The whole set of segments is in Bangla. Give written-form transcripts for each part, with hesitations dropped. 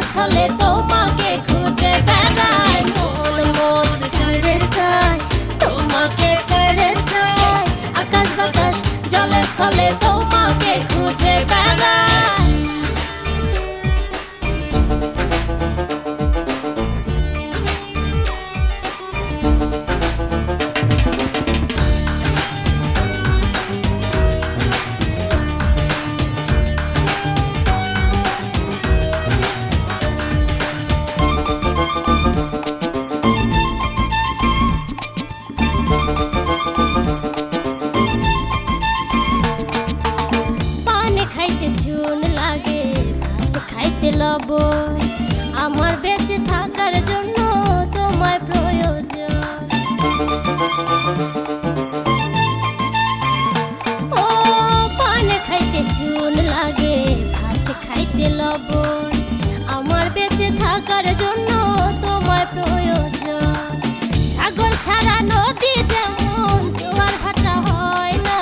স্থলে তোমাকে খুঁজে বেড়াই, মন মন ছেড়ে যায়, তোমাকে ছেড়ে যায়, আকাশ বাতাস জলে স্থলে তোমাকে খুঁজে বেড়াই। লবণ আমার বেঁচে থাকার জন্য তোমায় প্রয়োজন, ও পানে খাইতে চুন লাগে, ভাত খাইতে লবণ আমার বেঁচে থাকার জন্য তোমায় প্রয়োজন। সাগর ছাড়া নদী যেমন জোয়ার ভাটা হয় না,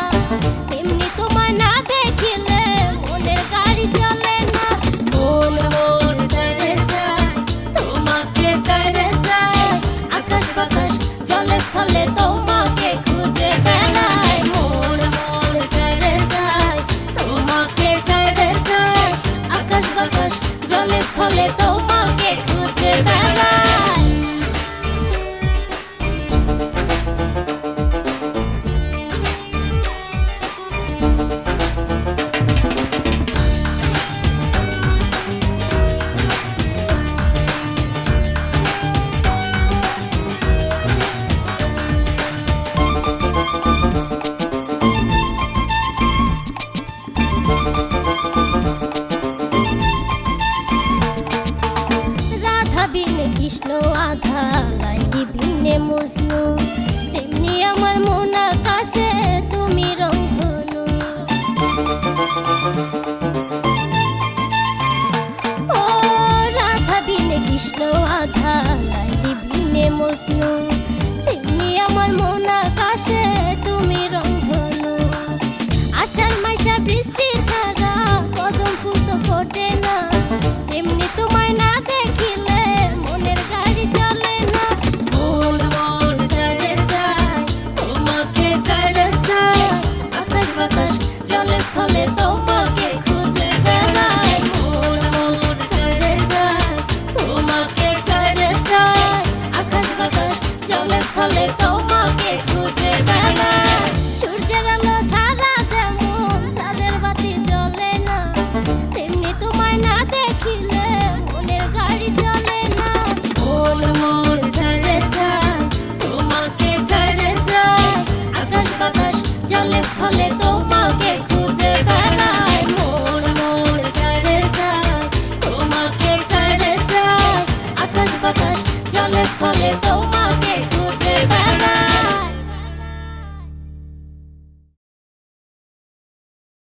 তেমনি তোমায় না দেখিলে মনের গাড়ি চলে না। মন মন ছেড়ে যায়, তোমাকে ছেড়ে যায়, আকাশ বাতাস জলে স্থলে তোমাকে খুঁজে বেড়াই, মন মন ছেড়ে যায়, তোমাকে ছেড়ে যায়, আকাশ বাতাস জলে স্থলে তোমাকে খুঁজে বেড়াই। কৃষ্ণ আধা লাইলি ভিনে মজনু, তেমনি আমার মন আকাশে তুমি রংধনু। ও রাধা বিনে কৃষ্ণ আধা লাইলি ভিনে মজনু, তেমনি আমার মন আকাশে তুমি রংধনু। আষাঢ় মাইশা বৃষ্টি ছাড়া কদম ফুল তো ফোটে না, তেমনি তোমায় না দেখিলে মনের গাড়ি চলে না। মন মন ছেড়ে যায়, তোমাকে ছেড়ে যায়, আকাশ বাতাস জলে স্থলে তোমাকে খুঁজে বেড়াই, মন মন ছেড়ে যায়, তোমাকে ছেড়ে যায়, আকাশ বাতাস জলে স্থলে তোমাকে খুঁজে বেড়াই। সূর্যের আলো ছাড়া যেমন চাঁদের বাতি জ্বলে না, তেমনি তোমায় না দেখিলে মনের গাড়ি চলে না। মন মন